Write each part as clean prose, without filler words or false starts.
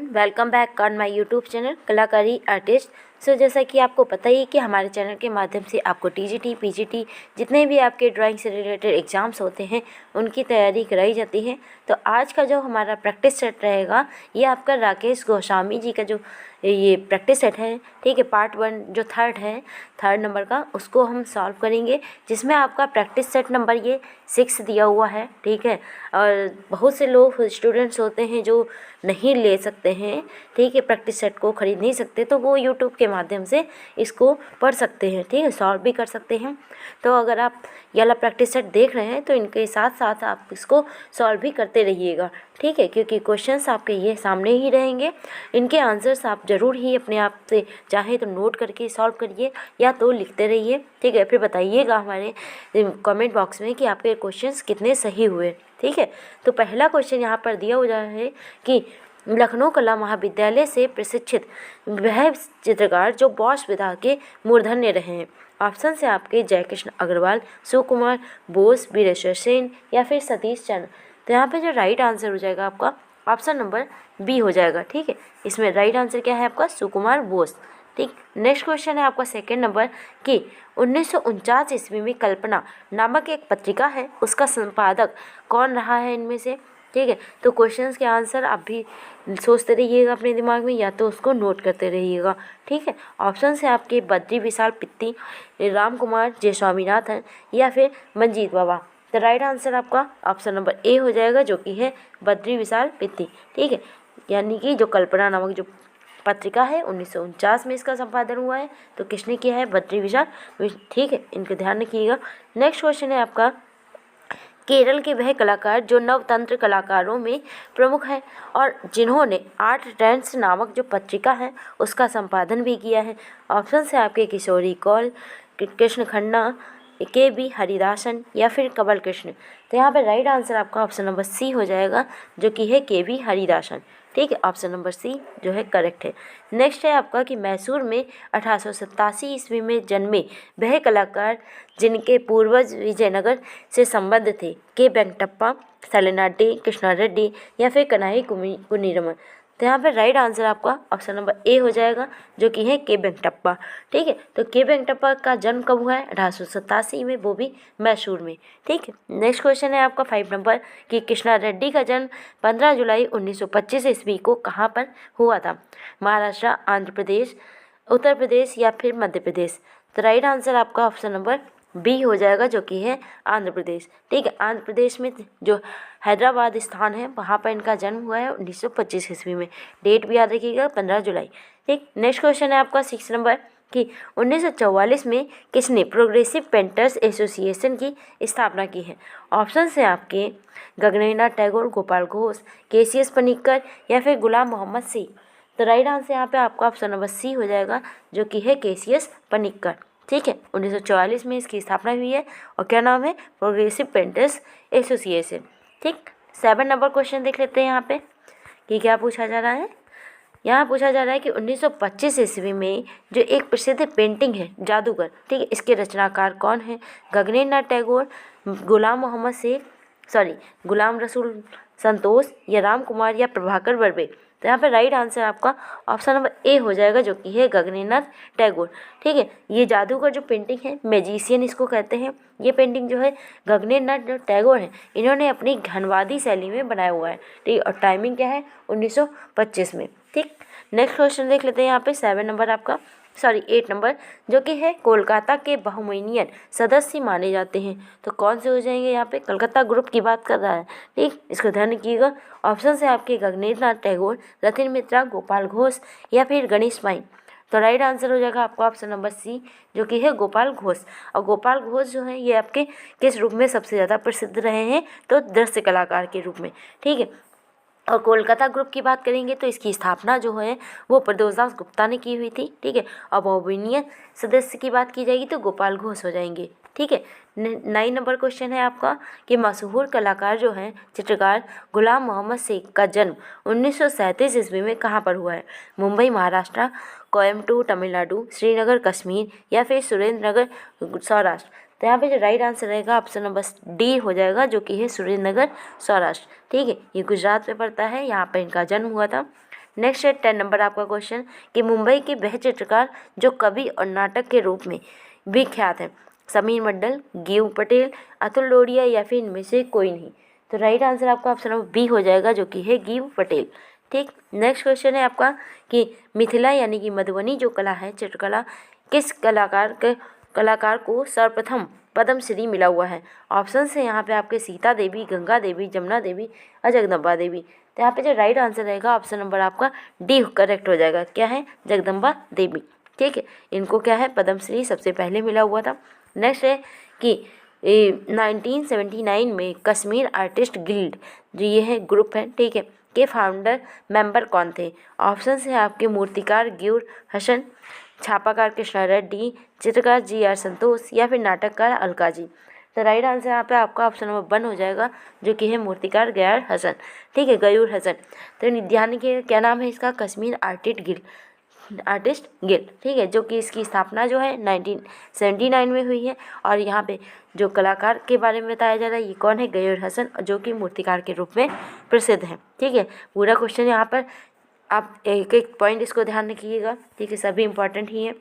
Everyone, welcome back on my YouTube channel कलाकारी artist. सो जैसा कि आपको पता ही है कि हमारे चैनल के माध्यम से आपको टीजीटी पीजीटी जितने भी आपके ड्राइंग से रिलेटेड एग्ज़ाम्स होते हैं उनकी तैयारी कराई जाती है। तो आज का जो हमारा प्रैक्टिस सेट रहेगा ये आपका राकेश गोस्वामी जी का जो ये प्रैक्टिस सेट है, ठीक है, पार्ट 1 जो थर्ड नंबर का, उसको हम सॉल्व करेंगे, जिसमें आपका प्रैक्टिस सेट नंबर ये 6 दिया हुआ है, ठीक है। और बहुत से लोग स्टूडेंट्स होते हैं जो नहीं ले सकते हैं, ठीक है, प्रैक्टिस सेट को ख़रीद नहीं सकते, तो वो यूट्यूब के माध्यम से इसको पढ़ सकते हैं, ठीक है, सॉल्व भी कर सकते हैं। तो अगर आप ये वाला प्रैक्टिस सेट देख रहे हैं तो इनके साथ साथ आप इसको सॉल्व भी करते रहिएगा, ठीक है, क्योंकि क्वेश्चंस आपके ये सामने ही रहेंगे। इनके आंसर्स आप ज़रूर ही अपने आप से चाहे तो नोट करके सॉल्व करिए या तो लिखते रहिए, ठीक है। फिर बताइएगा हमारे कमेंट बॉक्स में कि आपके क्वेश्चंस कितने सही हुए, ठीक है। तो पहला क्वेश्चन यहाँ पर दिया हुआ है कि लखनऊ कला महाविद्यालय से प्रशिक्षित वह चित्रकार जो बॉस विधा के मूर्धन्य रहे हैं। ऑप्शन से आपके जयकृष्ण अग्रवाल, सुकुमार बोस, वीरेश्वर सेन या फिर सतीश चंद्र। तो यहाँ पे जो राइट आंसर हो जाएगा आपका ऑप्शन नंबर बी हो जाएगा, ठीक है। इसमें राइट आंसर क्या है आपका? सुकुमार बोस, ठीक। नेक्स्ट क्वेश्चन है आपका सेकंड नंबर कि 1949 ईस्वी में कल्पना नामक एक पत्रिका है, उसका संपादक कौन रहा है इनमें से, ठीक है। तो क्वेश्चंस के आंसर आप भी सोचते रहिएगा अपने दिमाग में या तो उसको नोट करते रहिएगा, ठीक है। ऑप्शन है आपके बद्री विशाल पित्ती, राम कुमार जय स्वामीनाथन या फिर मंजीत बाबा। तो राइट आंसर आपका ऑप्शन नंबर ए हो जाएगा, जो कि है बद्री विशाल पित्ती, ठीक है। यानी कि जो कल्पना नामक जो पत्रिका है 1949 में इसका संपादन हुआ है, तो किसने किया है? बद्री विशाल, ठीक है, इनको ध्यान रखिएगा। नेक्स्ट क्वेश्चन है आपका केरल के वह कलाकार जो नवतंत्र कलाकारों में प्रमुख हैं और जिन्होंने आर्ट ट्रेंड्स नामक जो पत्रिका है उसका संपादन भी किया है। ऑप्शन है आपके किशोरी कौल, कृष्ण खन्ना, के बी हरिदासन या फिर कमल कृष्ण। तो यहाँ पर राइट आंसर आपका ऑप्शन नंबर सी हो जाएगा, जो कि है के बी हरिदासन, ठीक है। ऑप्शन नंबर सी जो है करेक्ट है। नेक्स्ट है आपका कि मैसूर में 1887 ईस्वी में जन्मे वह कलाकार जिनके पूर्वज विजयनगर से संबद्ध थे, के वेंकटप्पा, सलेनाडे, कृष्णा रेड्डी या फिर कन्हई कुन्नीरमन। तो यहाँ पर राइट आंसर आपका ऑप्शन नंबर ए हो जाएगा, जो कि है के वेंकटप्पा, ठीक है। तो के वेंकटप्पा का जन्म कब हुआ है? 1887 में, वो भी मैसूर में, ठीक है। नेक्स्ट क्वेश्चन है आपका 5 नंबर कि कृष्णा रेड्डी का जन्म 15 जुलाई 1925 ईस्वी को कहाँ पर हुआ था? महाराष्ट्र, आंध्र प्रदेश, उत्तर प्रदेश या फिर मध्य प्रदेश। तो राइट आंसर आपका ऑप्शन नंबर बी हो जाएगा, जो कि है आंध्र प्रदेश, ठीक है। आंध्र प्रदेश में जो हैदराबाद स्थान है वहाँ पर इनका जन्म हुआ है 1925 ईस्वी में। डेट भी याद रखिएगा, 15 जुलाई, ठीक। नेक्स्ट क्वेश्चन है आपका 6 नंबर कि 1944 में किसने प्रोग्रेसिव पेंटर्स एसोसिएशन की स्थापना की है? ऑप्शन है आपके गगनेन्द्रनाथ टैगोर, गोपाल घोष, केसीएस पनिक्कर या फिर गुलाम मोहम्मद सी। तो राइट आंसर यहाँ पे आपका ऑप्शन नंबर सी हो जाएगा, जो कि है केसीएस पनिक्कर, ठीक है। 1944 में इसकी स्थापना हुई है और क्या नाम है? प्रोग्रेसिव पेंटर्स एसोसिएशन, ठीक। 7 नंबर क्वेश्चन देख लेते हैं यहाँ पे कि क्या पूछा जा रहा है। यहाँ पूछा जा रहा है कि 1925 ईस्वी में जो एक प्रसिद्ध पेंटिंग है जादूगर, ठीक है, इसके रचनाकार कौन है? गगनेन्द्रनाथ टैगोर, गुलाम रसूल संतोष या राम कुमार या प्रभाकर बर्वे। तो यहाँ पे राइट आंसर आपका ऑप्शन नंबर ए हो जाएगा, जो कि है गगनेन्द्रनाथ टैगोर, ठीक है। ये जादूगर जो पेंटिंग है, मैजिशियन इसको कहते हैं, ये पेंटिंग जो है गगनेन्द्रनाथ जो टैगोर हैं इन्होंने अपनी घनवादी शैली में बनाया हुआ है, ठीक है। और टाइमिंग क्या है? 1925 में, ठीक। नेक्स्ट क्वेश्चन देख लेते हैं यहाँ पे 8 नंबर, जो कि है कोलकाता के बहुमूल्यन सदस्य माने जाते हैं। तो कौन से हो जाएंगे? यहाँ पे कलकत्ता ग्रुप की बात कर रहा है, ठीक, इसको ध्यान रखिएगा। ऑप्शन है आपके गगनेन्द्रनाथ टैगोर, रतिन मित्रा, गोपाल घोष या फिर गणेश माइन। तो राइट आंसर हो जाएगा आपका ऑप्शन नंबर सी, जो कि है गोपाल घोष। और गोपाल घोष जो है ये आपके किस रूप में सबसे ज़्यादा प्रसिद्ध रहे हैं? तो दृश्य कलाकार के रूप में, ठीक है। और कोलकाता ग्रुप की बात करेंगे तो इसकी स्थापना जो है वो प्रदोष दास गुप्ता ने की हुई थी, ठीक है। और बहुमूल्यन सदस्य की बात की जाएगी तो गोपाल घोष हो जाएंगे, ठीक है। 9 नंबर क्वेश्चन है आपका कि मशहूर कलाकार जो हैं चित्रकार गुलाम मोहम्मद शेख का जन्म 1937 ईस्वी में कहाँ पर हुआ है? मुंबई महाराष्ट्र, कोयम्बटूर तमिलनाडु, श्रीनगर कश्मीर या फिर सुरेंद्र नगर सौराष्ट्र। तो यहाँ पे जो राइट आंसर रहेगा ऑप्शन नंबर डी हो जाएगा, जो कि है सुरेंद्र नगर सौराष्ट्र, ठीक है। ये गुजरात में पड़ता है, यहाँ पर इनका जन्म हुआ था। नेक्स्ट है 10 नंबर आपका क्वेश्चन कि मुंबई के वह चित्रकार जो कवि और नाटक के रूप में विख्यात हैं, समीर मंडल, गीव पटेल, अतुल लोरिया या फिर इनमें से कोई नहीं। तो राइट आंसर आपका ऑप्शन नंबर बी हो जाएगा जो कि है गीव पटेल। ठीक, नेक्स्ट क्वेश्चन है आपका कि मिथिला यानी कि मधुबनी जो कला है, चित्रकला, किस कलाकार को सर्वप्रथम पद्मश्री मिला हुआ है। ऑप्शन है यहाँ पे आपके सीता देवी, गंगा देवी, जमुना देवी और जगदम्बा देवी। तो यहाँ पे जो राइट आंसर रहेगा ऑप्शन नंबर आपका डी करेक्ट हो जाएगा। क्या है? जगदम्बा देवी। ठीक है, इनको क्या है पद्मश्री सबसे पहले मिला हुआ था। नेक्स्ट है कि 1979 में कश्मीर आर्टिस्ट गिल्ड जो ये है ग्रुप है, ठीक है, के फाउंडर मेंबर कौन थे। ऑप्शन है आपके मूर्तिकार गियूर हसन, छापाकार कृष्णा रेड्डी, चित्रकार जी.आर. संतोष या फिर नाटककार अलका जी। तो राइट आंसर यहाँ पे आपका ऑप्शन नंबर 1 हो जाएगा जो कि है मूर्तिकार गयार हसन। ठीक है, गयूर हसन। तो ध्यान रखिएगा क्या नाम है इसका, कश्मीर आर्टिस्ट गिल्ड। ठीक है, जो कि इसकी स्थापना जो है 1979 में हुई है। और यहाँ पे जो कलाकार के बारे में बताया जा रहा है ये कौन है, गयूर हसन, जो कि मूर्तिकार के रूप में प्रसिद्ध हैं। ठीक है, पूरा क्वेश्चन यहाँ पर आप एक एक पॉइंट इसको ध्यान रखिएगा। ठीक है, सभी इंपॉर्टेंट ही है।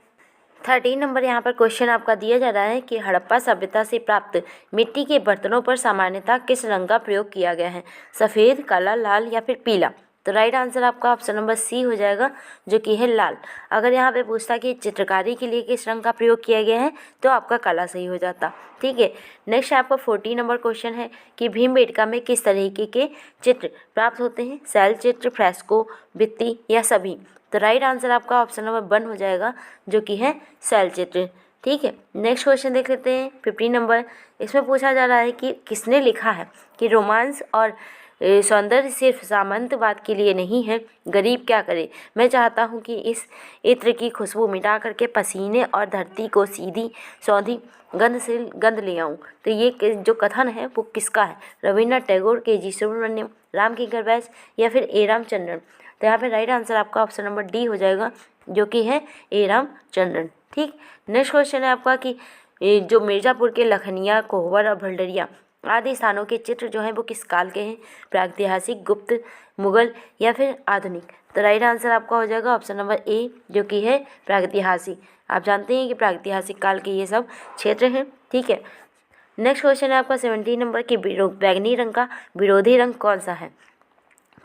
13 नंबर यहाँ पर क्वेश्चन आपका दिया जा रहा है कि हड़प्पा सभ्यता से प्राप्त मिट्टी के बर्तनों पर सामान्यतः किस रंग का प्रयोग किया गया है, सफ़ेद, काला, लाल या फिर पीला। तो राइट आंसर आपका ऑप्शन नंबर सी हो जाएगा जो कि है लाल। अगर यहाँ पे पूछता कि चित्रकारी के लिए किस रंग का प्रयोग किया गया है तो आपका काला सही हो जाता। ठीक है, नेक्स्ट आपका 14 नंबर क्वेश्चन है कि भीमबेटका में किस तरीके के चित्र प्राप्त होते हैं, शैल चित्र, फ्रेस्को, भित्ति या सभी। तो राइट आंसर आपका ऑप्शन नंबर 1 हो जाएगा जो कि है शैल चित्र। ठीक है, नेक्स्ट क्वेश्चन देख लेते हैं 15 नंबर। इसमें पूछा जा रहा है कि किसने लिखा है कि रोमांस और सौंदर्य सिर्फ सामंतवाद के लिए नहीं है, गरीब क्या करे, मैं चाहता हूँ कि इस इत्र की खुशबू मिटा करके पसीने और धरती को सीधी सौंधी गंध से गंध ले आऊँ। तो ये जो कथन है वो किसका है, रविन्द्रनाथ टैगोर, के.जी. सुब्रमण्यम, राम किंकर बैस या फिर ए रामचंद्रन। तो यहाँ पे राइट आंसर आपका ऑप्शन नंबर डी हो जाएगा जो कि है ए रामचंद्रन। ठीक, नेक्स्ट क्वेश्चन है आपका कि जो मिर्ज़ापुर के लखनिया, कोहबर और भंडरिया आदि स्थानों के चित्र जो हैं वो किस काल के हैं, प्रागैतिहासिक, गुप्त, मुगल या फिर आधुनिक। तो राइट आंसर आपका हो जाएगा ऑप्शन नंबर ए जो कि है प्रागैतिहासिक। आप जानते हैं कि प्रागैतिहासिक काल के ये सब क्षेत्र हैं। ठीक है, नेक्स्ट क्वेश्चन है आपका 17 नंबर की बैंगनी रंग का विरोधी रंग कौन सा है,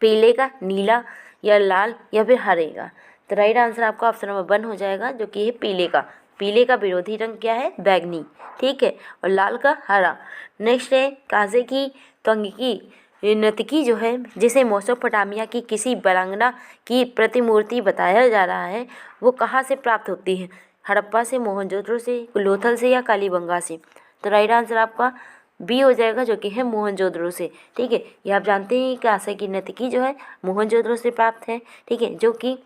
पीले का, नीला या लाल या फिर हरे का। तो राइट आंसर आपका ऑप्शन नंबर 1 हो जाएगा जो कि है पीले का। पीले का विरोधी रंग क्या है, बैगनी। ठीक है, और लाल का हरा। नेक्स्ट है कांसे की त्वंगिकी नर्तकी जो है जिसे मेसोपोटामिया की किसी वीरांगना की प्रतिमूर्ति बताया जा रहा है वो कहाँ से प्राप्त होती है, हड़प्पा से, मोहनजोदड़ो से, लोथल से या कालीबंगा से। तो राइट आंसर आपका बी हो जाएगा जो कि है मोहनजोदड़ो से। ठीक है, ये आप जानते हैं कि कांसे की नर्तकी जो है मोहनजोदड़ो से प्राप्त है। ठीक है, जो कि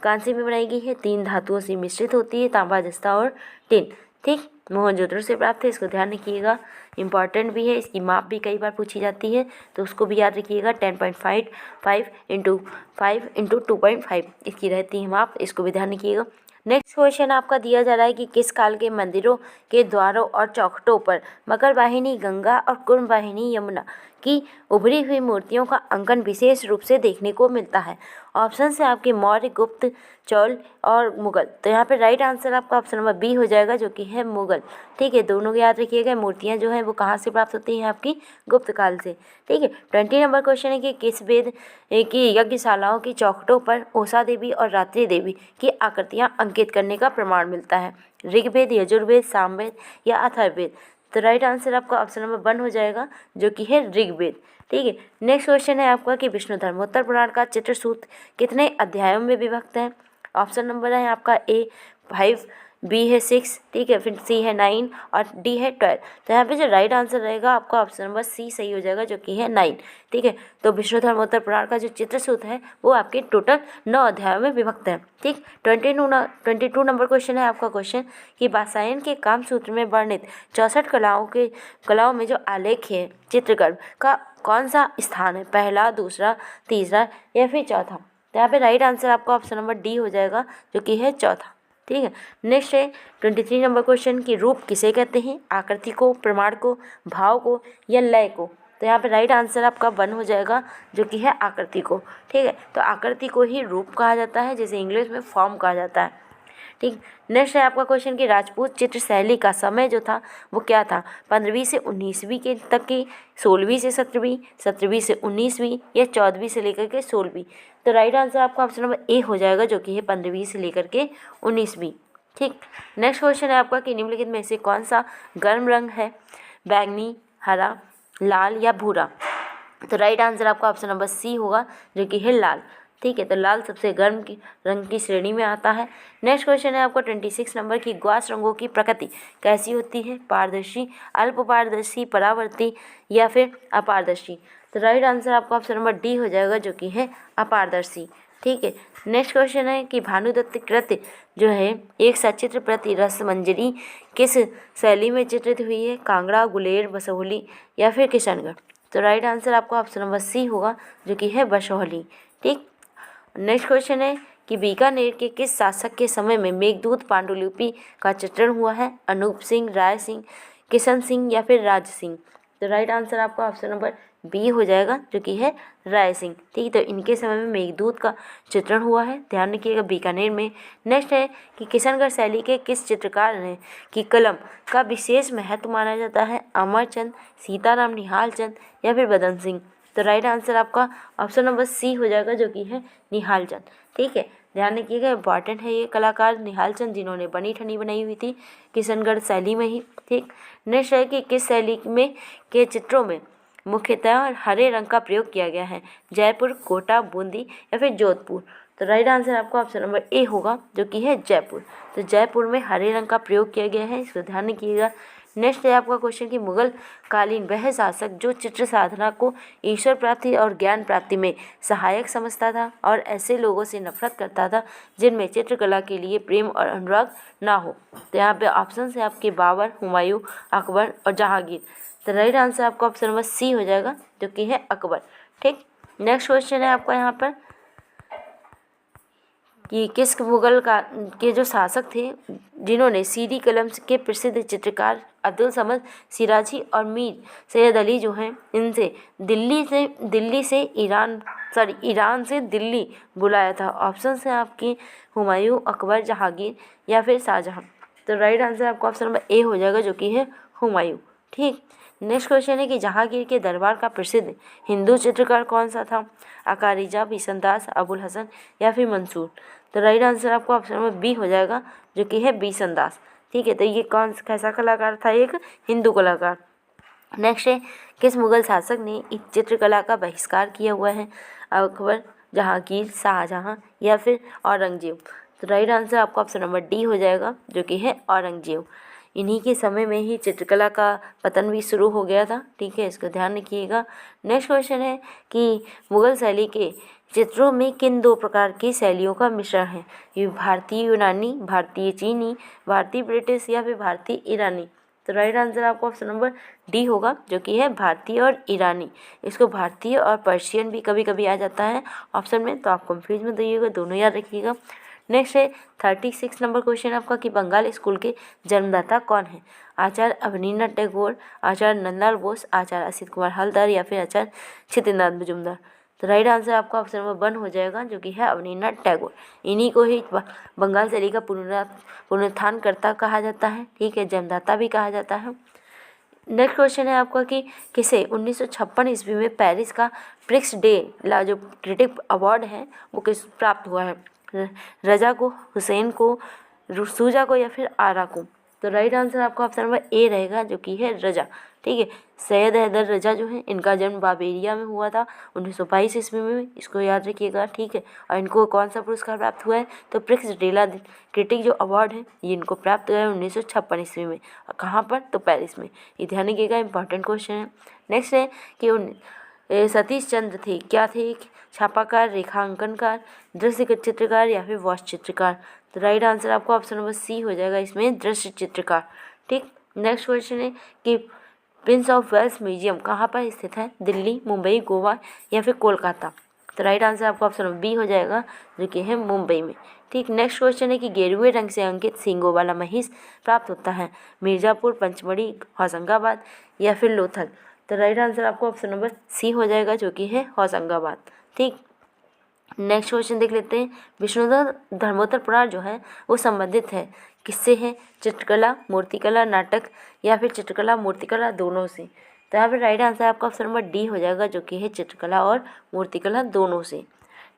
कांसे में बनाई गई है, 3 धातुओं से मिश्रित होती है, तांबा, जस्ता और टिन। ठीक, मोहनजोदड़ो से प्राप्त है, इसको ध्यान रखिएगा, इंपॉर्टेंट भी है। इसकी माप भी कई बार पूछी जाती है तो उसको भी याद रखिएगा। 10.5 5 × 5 × 2.5 इसकी रहती है माप, इसको भी ध्यान रखिएगा। नेक्स्ट क्वेश्चन आपका दिया जा रहा है कि किस काल के मंदिरों के द्वारों और चौखटों पर मकर वाहिनी गंगा और कुंभ वाहिनी यमुना की उभरी हुई मूर्तियों का अंकन विशेष रूप से देखने को मिलता है। ऑप्शन से आपके मौर्य, गुप्त, चौल और मुगल। तो यहाँ पे राइट आंसर आपका ऑप्शन नंबर बी हो जाएगा जो कि है मुगल। ठीक है, दोनों को याद रखिएगा। मूर्तियाँ जो हैं वो कहाँ से प्राप्त होती हैं, आपकी गुप्त काल से। ठीक है, 20 नंबर क्वेश्चन है कि किस वेद की यज्ञशालाओं की चौखटों पर उषा देवी और रात्रि देवी की आकृतियाँ अंकित करने का प्रमाण मिलता है, ऋग्वेद, यजुर्वेद, सामवेद या अथर्ववेद। तो राइट आंसर आपका ऑप्शन नंबर 1 हो जाएगा जो कि है ऋग्वेद। ठीक है, नेक्स्ट क्वेश्चन है आपका कि विष्णु धर्मोत्तर पुराण का चित्रसूत्र कितने अध्यायों में विभक्त है। ऑप्शन नंबर है आपका ए 5, बी है 6, ठीक है, फिर सी है 9 और डी है 12। तो यहाँ पे जो राइट आंसर रहेगा आपका ऑप्शन नंबर सी सही हो जाएगा जो कि है 9। ठीक है, तो विष्णु धर्मोत्तर पुराण का जो चित्रसूत्र है वो आपके टोटल 9 अध्यायों में विभक्त है। ठीक, 22 नंबर क्वेश्चन है आपका क्वेश्चन कि वात्स्यायन के कामसूत्र में वर्णित 64 कलाओं में जो आलेख है चित्रकर्म का कौन सा स्थान है, पहला, दूसरा, तीसरा या फिर चौथा। तो यहाँ पे राइट आंसर आपका ऑप्शन नंबर डी हो जाएगा जो कि है चौथा। ठीक है, नेक्स्ट है 23 नंबर क्वेश्चन कि रूप किसे कहते हैं, आकृति को, प्रमाण को, भाव को या लय को। तो यहाँ पे राइट आंसर आपका 1 हो जाएगा, जो कि है आकृति को। ठीक है, तो आकृति को ही रूप कहा जाता है, जिसे इंग्लिश में फॉर्म कहा जाता है। ठीक, नेक्स्ट है आपका क्वेश्चन कि राजपूत चित्र शैली का समय जो था वो क्या था, 15वीं से 19वीं के तक की, 16वीं से 17वीं, 17वीं से 19वीं, या 14वीं से लेकर के 16वीं। तो राइट आंसर आपका ऑप्शन नंबर ए हो जाएगा, जो कि है 15वीं से लेकर के 19वीं। ठीक, नेक्स्ट क्वेश्चन है आपका कि निम्नलिखित में से कौन सा गर्म रंग है, बैंगनी, हरा, लाल या भूरा। तो राइट आंसर आपका ऑप्शन नंबर सी होगा, जो कि है लाल। ठीक है, तो लाल सबसे गर्म की रंग की श्रेणी में आता है। नेक्स्ट क्वेश्चन है आपका 26 नंबर की ग्वास रंगों की प्रकृति कैसी होती है, पारदर्शी, अल्प पारदर्शी, परावर्ती या फिर अपारदर्शी। तो राइट आंसर आपका ऑप्शन नंबर डी हो जाएगा, जो कि है अपारदर्शी। ठीक है, नेक्स्ट क्वेश्चन है कि भानुदत्त कृत जो है एक सचित्र प्रति रसमंजरी किस शैली में चित्रित हुई है, कांगड़ा, गुलेर, बसोहली या फिर किशनगढ़। तो राइट आंसर आपका ऑप्शन नंबर सी होगा, जो कि है बसोहली। ठीक, नेक्स्ट क्वेश्चन है कि बीकानेर के किस शासक के समय में मेघदूत पांडुलिपि का चित्रण हुआ है, अनूप सिंह, राय सिंह, किशन सिंह या फिर राज सिंह। तो राइट आंसर आपका ऑप्शन नंबर बी हो जाएगा, जो कि है राय सिंह। ठीक, तो इनके समय में मेघदूत का चित्रण हुआ है, ध्यान रखिएगा, बीकानेर में। नेक्स्ट है कि किशनगढ़ शैली के किस चित्रकार ने की कलम का विशेष महत्व माना जाता है, अमरचंद, सीताराम निहाल चंद या फिर बदन सिंह। तो राइट आंसर आपका ऑप्शन नंबर सी हो जाएगा, जो कि है निहाल चंद। ठीक है, ध्यान रखिएगा, इंपॉर्टेंट है ये कलाकार निहाल चंद, जिन्होंने बनी ठनी बनाई हुई थी किशनगढ़ शैली में ही। ठीक, नेक्स्ट है कि किस शैली में के चित्रों में मुख्यतः हरे रंग का प्रयोग किया गया है, जयपुर, कोटा, बूंदी या फिर जोधपुर। तो राइट आंसर आपका ऑप्शन नंबर ए होगा, जो कि है जयपुर। तो जयपुर में हरे रंग का प्रयोग किया गया है, इसको ध्यान रखिएगा। नेक्स्ट है आपका क्वेश्चन कि मुगल कालीन वह शासक जो चित्र साधना को ईश्वर प्राप्ति और ज्ञान प्राप्ति में सहायक समझता था और ऐसे लोगों से नफरत करता था जिनमें चित्रकला के लिए प्रेम और अनुराग ना हो। तो यहाँ पे ऑप्शन है आपके बाबर, हुमायूं, अकबर और जहांगीर। तो राइट आंसर आपका ऑप्शन नंबर सी हो जाएगा, जो कि है अकबर। ठीक, नेक्स्ट क्वेश्चन है आपका यहाँ पर कि किस मुगल का के जो शासक थे जिन्होंने सीधी कलम के प्रसिद्ध चित्रकार अब्दुल समद सिराजी और मीर सैयद अली जो हैं इनसे ईरान से दिल्ली बुलाया था। ऑप्शन है आपकी हुमायूं, अकबर, जहांगीर या फिर शाहजहां। तो राइट आंसर आपका ऑप्शन नंबर ए हो जाएगा, जो कि है हुमायूं। ठीक, नेक्स्ट क्वेश्चन है कि जहांगीर के दरबार का प्रसिद्ध हिंदू चित्रकार कौन सा था, अकारिजा, बिसनदास, अबुल हसन या फिर मंसूर। तो राइट आंसर आपको ऑप्शन नंबर बी हो जाएगा, जो कि है बिसनदास। ठीक है, तो ये कौन कैसा कलाकार था, एक हिंदू कलाकार। नेक्स्ट है किस मुगल शासक ने इस चित्रकला का बहिष्कार किया हुआ है, अकबर, जहांगीर, शाहजहां या फिर औरंगजेब। तो राइट आंसर आपका ऑप्शन नंबर डी हो जाएगा, जो कि है औरंगजेब। इन्हीं के समय में ही चित्रकला का पतन भी शुरू हो गया था। ठीक है, इसको ध्यान रखिएगा। नेक्स्ट क्वेश्चन है कि मुगल शैली के चित्रों में किन दो प्रकार की शैलियों का मिश्रण है, ये भारतीय यूनानी, भारतीय चीनी, भारतीय ब्रिटिश या फिर भारतीय ईरानी। तो राइट आंसर आपका ऑप्शन नंबर डी होगा, जो कि है भारतीय और ईरानी। इसको भारतीय और पर्शियन भी कभी कभी आ जाता है ऑप्शन में, तो आप कंफ्यूज मत होइएगा, दोनों याद रखिएगा। नेक्स्ट है 36 नंबर क्वेश्चन आपका कि बंगाल स्कूल के जन्मदाता कौन है, आचार्य अवनींद्रनाथ टैगोर, आचार्य नंदलाल बोस, आचार्य असित कुमार हल्दर या फिर आचार्य छितेंद्रनाथ मजूमदार। तो राइट आंसर आपका ऑप्शन नंबर 1 हो जाएगा, जो कि है अवनींद्रनाथ टैगोर। इन्हीं को ही बंगाल शैली का पुनरुत्थान करता कहा जाता है। ठीक है, जन्मदाता भी कहा जाता है। नेक्स्ट क्वेश्चन है आपका कि किसे 1956 ईस्वी में पेरिस का प्रिक्स डे ला जो क्रिटिक अवार्ड है वो किस प्राप्त हुआ है, रजा को, हुसैन को, सूजा को या फिर आरा को। तो राइट आंसर आपका ऑप्शन नंबर ए रहेगा, जो कि है रजा। ठीक है, सैयद हैदर रजा जो है इनका जन्म बाबेरिया में हुआ था 1922 ईस्वी में, इसको याद रखिएगा। ठीक है, और इनको कौन सा पुरस्कार प्राप्त हुआ है, तो प्रिक्स डेला क्रिटिक जो अवार्ड है ये इनको प्राप्त हुआ है 1956 ईस्वी में। और कहाँ पर, तो पेरिस में। ये ध्यान रखिएगा, इंपॉर्टेंट क्वेश्चन है। नेक्स्ट है कि सतीश चंद्र थे क्या थे, छापाकार, रेखांकनकार, दृश्य चित्रकार या फिर वॉश चित्रकार। तो राइट आंसर आपको ऑप्शन नंबर सी हो जाएगा, इसमें दृश्य चित्रकार। ठीक, नेक्स्ट क्वेश्चन है कि प्रिंस ऑफ वेल्स म्यूजियम कहाँ पर स्थित है, दिल्ली, मुंबई, गोवा या फिर कोलकाता। तो राइट आंसर आपका ऑप्शन नंबर बी हो जाएगा, जो कि है मुंबई में। ठीक, नेक्स्ट क्वेश्चन है कि गेरुए रंग से अंकित सींगों वाला महिष प्राप्त होता है, मिर्ज़ापुर, पंचमढ़ी, होशंगाबाद या फिर लोथल। तो राइट आंसर आपको ऑप्शन नंबर सी हो जाएगा, जो कि है होशंगाबाद। ठीक, नेक्स्ट क्वेश्चन देख लेते हैं। विष्णुधर धर्मोत्तर पुराण जो है वो संबंधित है किससे है? चित्रकला, मूर्तिकला, नाटक या फिर चित्रकला मूर्तिकला दोनों से। तो यहाँ पर राइट आंसर आपका ऑप्शन नंबर डी हो जाएगा, जो कि है चित्रकला और मूर्तिकला दोनों से।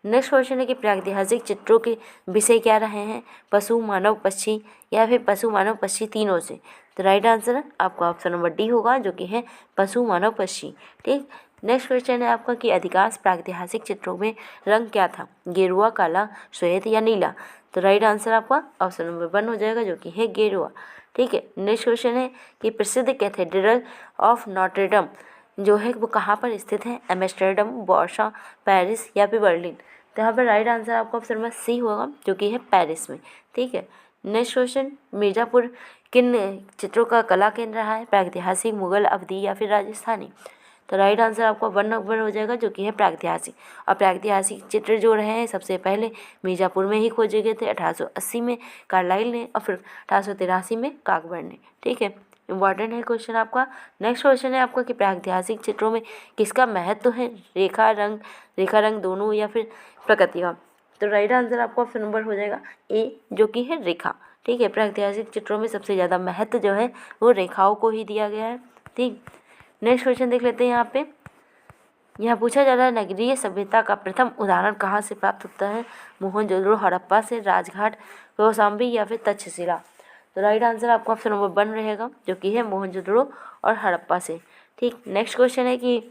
नेक्स्ट क्वेश्चन है कि प्रागैतिहासिक चित्रों के विषय क्या रहे हैं? पशु, मानव, पक्षी या फिर पशु, मानव, पक्षी तीनों से। तो राइट आंसर आपका ऑप्शन नंबर डी होगा, जो कि है पशु, मानव, पक्षी। ठीक, नेक्स्ट क्वेश्चन है आपका कि अधिकांश प्रागैतिहासिक चित्रों में रंग क्या था? गेरुआ, काला, श्वेत या नीला। तो राइट आंसर आपका ऑप्शन नंबर 1 हो जाएगा, जो कि है गेरुआ। ठीक है, नेक्स्ट क्वेश्चन है कि प्रसिद्ध कैथेड्रल ऑफ नॉटरडेम जो है वो कहाँ पर स्थित है? एम्स्टर्डम, वार्सा, पेरिस या फिर बर्लिन। तो यहाँ पर राइट आंसर आपका ऑप्शन नंबर सी होगा, जो कि है पेरिस में। ठीक है, नेक्स्ट क्वेश्चन, मिर्ज़ापुर किन चित्रों का कला केंद्र रहा है? प्रागैतिहासिक, मुगल, अवधी या फिर राजस्थानी। तो राइट आंसर आपका 1 नंबर हो जाएगा, जो कि है प्रागैतिहासिक। और प्रागैतिहासिक चित्र जो रहे हैं सबसे पहले मिर्ज़ापुर में ही खोजे गए थे 1880 में कार्लाइल ने, और फिर 1883 में काकबर्न ने। ठीक है, इम्पॉर्टेंट है क्वेश्चन आपका। नेक्स्ट क्वेश्चन है आपका कि प्रागैतिहासिक चित्रों में किसका महत्व है? रेखा रंग दोनों या फिर प्रकृति का। तो राइट आंसर आपका ऑप्शन नंबर हो जाएगा ए, जो कि है रेखा। ठीक है, प्रागैतिहासिक चित्रों में सबसे ज़्यादा महत्व जो है वो रेखाओं को ही दिया गया है। ठीक, नेक्स्ट क्वेश्चन देख लेते हैं। यहाँ पे यह पूछा जा रहा है नगरीय सभ्यता का प्रथम उदाहरण कहाँ से प्राप्त होता है? मोहनजोदड़ो, हड़प्पा से, राजघाट, कौशाम्बी या फिर तक्षशिला। तो राइट आंसर आपका ऑप्शन नंबर 1 रहेगा, जो कि है मोहनजोदड़ो और हड़प्पा से। ठीक, नेक्स्ट क्वेश्चन है कि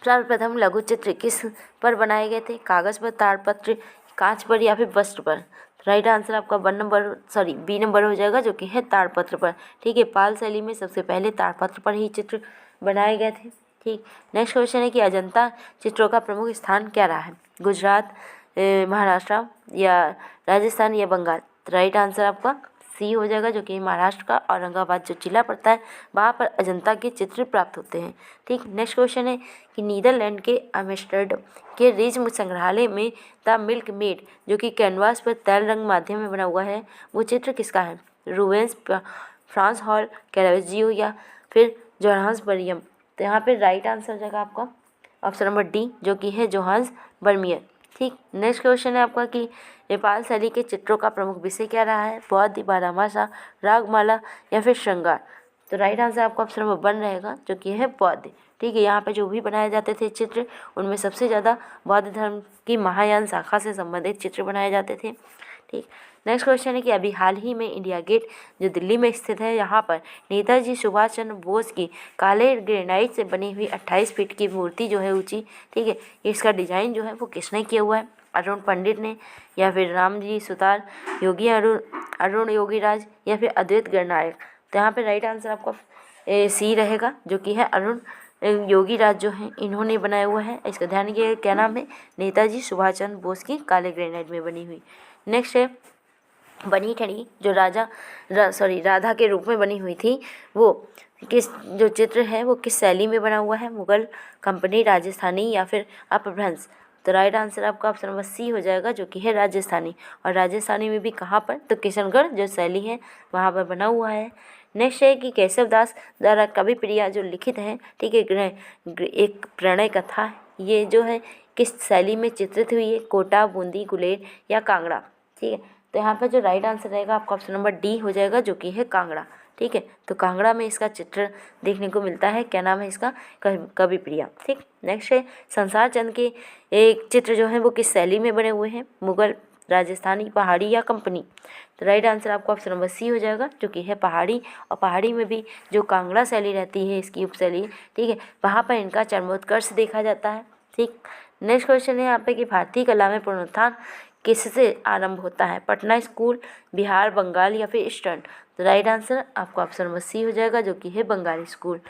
सर्वप्रथम लघु चित्र किस पर बनाए गए थे? कागज़ पर, ताड़पत्र, कांच पर या फिर वस्त्र पर। राइट आंसर आपका बी नंबर हो जाएगा, जो कि है ताड़पत्र पर। ठीक है, पाल शैली में सबसे पहले ताड़पत्र पर ही चित्र बनाए गए थे। ठीक, नेक्स्ट क्वेश्चन है कि अजंता चित्रों का प्रमुख स्थान क्या रहा है? गुजरात, महाराष्ट्र या राजस्थान या बंगाल। तो राइट आंसर आपका सी हो जाएगा, जो कि महाराष्ट्र का औरंगाबाद जो जिला पड़ता है वहाँ पर अजंता के चित्र प्राप्त होते हैं। ठीक, नेक्स्ट क्वेश्चन है कि नीदरलैंड के एम्स्टर्डम के रिज संग्रहालय में द मिल्क मेड जो कि कैनवास पर तैल रंग माध्यम में बना हुआ है वो चित्र किसका है? रूबेंस, फ्रांस हॉल, कैरावेजियो या फिर जोहान्स बर्मियर। तो यहाँ पे राइट आंसर हो जाएगा आपका ऑप्शन नंबर डी, जो कि है जोहान्स बर्मियर। ठीक, नेक्स्ट क्वेश्चन है आपका कि नेपाल शैली के चित्रों का प्रमुख विषय क्या रहा है? बौद्ध, बारहमासा, रागमाला या फिर श्रृंगार। तो राइट आंसर आपका ऑप्शन नंबर 1 रहेगा, जो कि है बौद्ध। ठीक है, यहाँ पे जो भी बनाए जाते थे चित्र उनमें सबसे ज़्यादा बौद्ध धर्म की महायान शाखा से संबंधित चित्र बनाए जाते थे। ठीक, नेक्स्ट क्वेश्चन है कि अभी हाल ही में इंडिया गेट जो दिल्ली में स्थित है यहाँ पर नेताजी सुभाष चंद्र बोस की काले ग्रेनाइट से बनी हुई 28 फीट की मूर्ति जो है ऊंची, ठीक है, इसका डिजाइन जो है वो किसने किया हुआ है? अरुण पंडित ने या फिर रामजी सुतार, योगी अरुण योगीराज या फिर अद्वैत गणनायक। तो यहाँ पे राइट आंसर आपका सी रहेगा, जो कि है अरुण योगीराज जो हैं इन्होंने बनाया हुआ है। इसका ध्यान रखिएगा, क्या नाम है? नेताजी सुभाष चंद्र बोस की काले ग्रेनाइट में बनी हुई। नेक्स्ट है बनी ठनी जो राधा के रूप में बनी हुई थी वो किस जो चित्र है वो किस शैली में बना हुआ है? मुगल, कंपनी, राजस्थानी या फिर अपभ्रंश। तो राइट आंसर आपका ऑप्शन नंबर सी हो जाएगा, जो कि है राजस्थानी। और राजस्थानी में भी कहाँ पर? तो किशनगढ़ जो शैली है वहाँ पर बना हुआ है। नेक्स्ट है कि केशव दास द्वारा कवि प्रिया जो लिखित है, ठीक है, एक प्रणय कथा, ये जो है किस शैली में चित्रित हुई है? कोटा, बूंदी, गुलेर या कांगड़ा। ठीक है, तो यहाँ पर जो राइट आंसर रहेगा आपका ऑप्शन नंबर डी हो जाएगा, जो कि है कांगड़ा। ठीक है, तो कांगड़ा में इसका चित्र देखने को मिलता है। क्या नाम है इसका? कवि प्रिया। ठीक, नेक्स्ट है संसार चंद के एक चित्र जो है वो किस शैली में बने हुए हैं? मुगल, राजस्थानी, पहाड़ी या कंपनी। तो राइट आंसर आपका ऑप्शन नंबर सी हो जाएगा, जो कि है पहाड़ी। और पहाड़ी में भी जो कांगड़ा शैली रहती है इसकी उपशैली, ठीक है, वहाँ पर इनका चरमोत्कर्ष देखा जाता है। ठीक, नेक्स्ट क्वेश्चन है यहाँ पे कि भारतीय कला में पुनरुत्थान किससे आरंभ होता है? पटना स्कूल, बिहार, बंगाल या फिर ईस्टर्न। तो राइट आंसर आपका ऑप्शन नंबर सी हो जाएगा, जो कि है बंगाली स्कूल।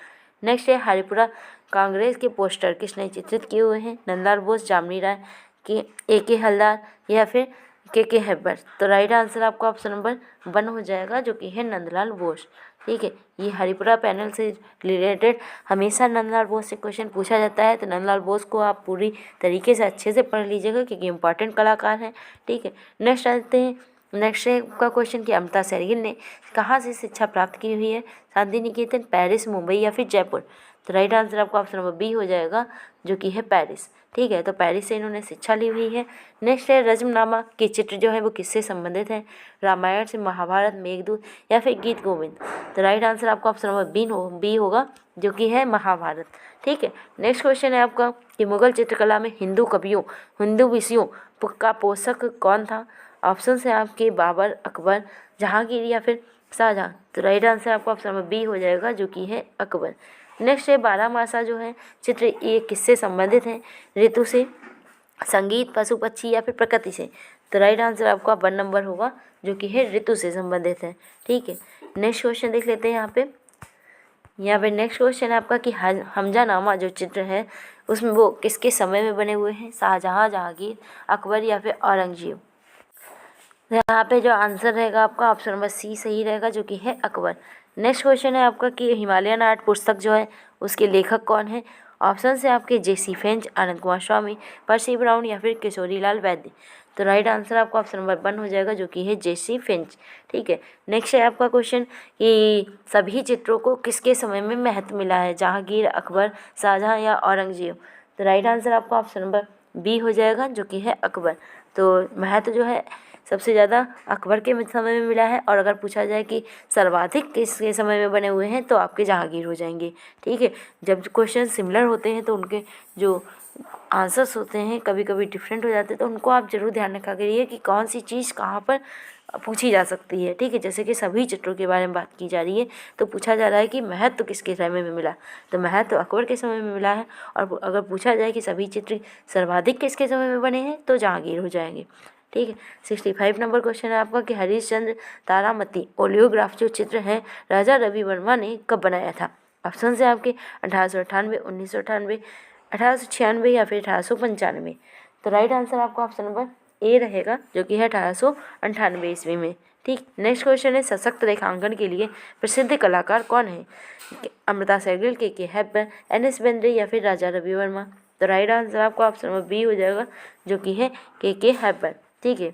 नेक्स्ट है हरिपुरा कांग्रेस के पोस्टर किसने चित्रित किए हुए हैं? नंदलाल बोस, जामनी राय, के हलदार या फिर के हैबर। तो राइट आंसर आपका ऑप्शन नंबर 1 हो जाएगा, जो कि है नंदलाल बोस। ठीक है, ये हरिपुरा पैनल से रिलेटेड हमेशा नंदलाल बोस से क्वेश्चन पूछा जाता है, तो नंदलाल बोस को आप पूरी तरीके से अच्छे से पढ़ लीजिएगा क्योंकि इंपॉर्टेंट कलाकार हैं। ठीक है, नेक्स्ट आते हैं नेक्स्ट का क्वेश्चन कि अमृता शेरगिल ने कहाँ से शिक्षा प्राप्त की हुई है? शांति निकेतन, पेरिस, मुंबई या फिर जयपुर। तो राइट आंसर आपका ऑप्शन नंबर बी हो जाएगा, जो कि है पेरिस। ठीक है, तो पेरिस से इन्होंने शिक्षा ली हुई है। नेक्स्ट है रज्मनामा के चित्र जो है वो किससे संबंधित हैं? रामायण से, महाभारत, मेघदूत या फिर गीत गोविंद? तो राइट आंसर आपका ऑप्शन नंबर बी होगा, जो कि है महाभारत। ठीक है, नेक्स्ट क्वेश्चन है आपका कि मुगल चित्रकला में हिंदू कवियों, हिंदू विषयों का पोषक कौन था? ऑप्शन है आपके बाबर, अकबर, जहांगीर या फिर शाहजहां? तो राइट आंसर आपका ऑप्शन नंबर बी हो जाएगा, जो कि है अकबर। नेक्स्ट है बारहमासा जो है चित्र, ये किससे संबंधित है? ऋतु से, संगीत, पशु पक्षी या फिर प्रकृति से? तो राइट आंसर आपका 1 नंबर होगा, जो कि है ऋतु से संबंधित है। ठीक है, नेक्स्ट क्वेश्चन देख लेते हैं यहाँ पे नेक्स्ट क्वेश्चन है आपका कि हमजानामा जो चित्र है उसमें वो किसके समय में बने हुए हैं? शाहजहां, जहांगीर, अकबर या फिर औरंगजेब? यहाँ पे जो आंसर रहेगा आपका ऑप्शन नंबर सी सही रहेगा, जो कि है अकबर। नेक्स्ट क्वेश्चन है आपका कि हिमालयन आर्ट पुस्तक जो है उसके लेखक कौन है? ऑप्शन है आपके जेसी फेंच, आनंद कुमार स्वामी, पर्सी ब्राउन या फिर किशोरी लाल वैद्य? तो राइट आंसर आपका ऑप्शन नंबर 1 हो जाएगा, जो कि है जेसी फेंच। ठीक है, नेक्स्ट है आपका क्वेश्चन कि सभी चित्रों को किसके समय में महत्व मिला है? जहांगीर, अकबर, शाहजहां या औरंगजेब? तो राइट आंसर आपका ऑप्शन नंबर बी हो जाएगा, जो कि है अकबर। तो महत्व जो है सबसे ज़्यादा अकबर के समय में मिला है, और अगर पूछा जाए कि सर्वाधिक किसके समय में बने हुए हैं तो आपके जहांगीर हो जाएंगे। ठीक है, जब क्वेश्चन सिमिलर होते हैं तो उनके जो आंसर्स होते हैं कभी कभी डिफरेंट हो जाते हैं, तो उनको आप जरूर ध्यान रखा करिए कि कौन सी चीज़ कहाँ पर पूछी जा सकती है। ठीक है, जैसे कि सभी चित्रों के बारे में बात की जा रही है तो पूछा जा रहा है कि महत्व किसके समय में मिला, तो महत्व अकबर के समय में मिला है। और अगर पूछा जाए कि सभी चित्र सर्वाधिक किसके समय में बने हैं तो जहांगीर हो जाएंगे। ठीक है, 65 नंबर क्वेश्चन है आपका कि हरिश्चंद्र तारामती ओलियोग्राफ जो चित्र है राजा रवि वर्मा ने कब बनाया था? ऑप्शन है आपके 1898, 1998, 1896 या फिर 1895? तो राइट आंसर आपका ऑप्शन नंबर ए रहेगा, जो कि है 1898 ईस्वी में। ठीक, नेक्स्ट क्वेश्चन है सशक्त रेखांकन के लिए प्रसिद्ध कलाकार कौन है? अमृता सहगल, के हैबर, एन.एस. बेंद्रे या फिर राजा रवि वर्मा? तो राइट आंसर आपका ऑप्शन नंबर बी हो जाएगा, जो कि है के हैबर। ठीक है,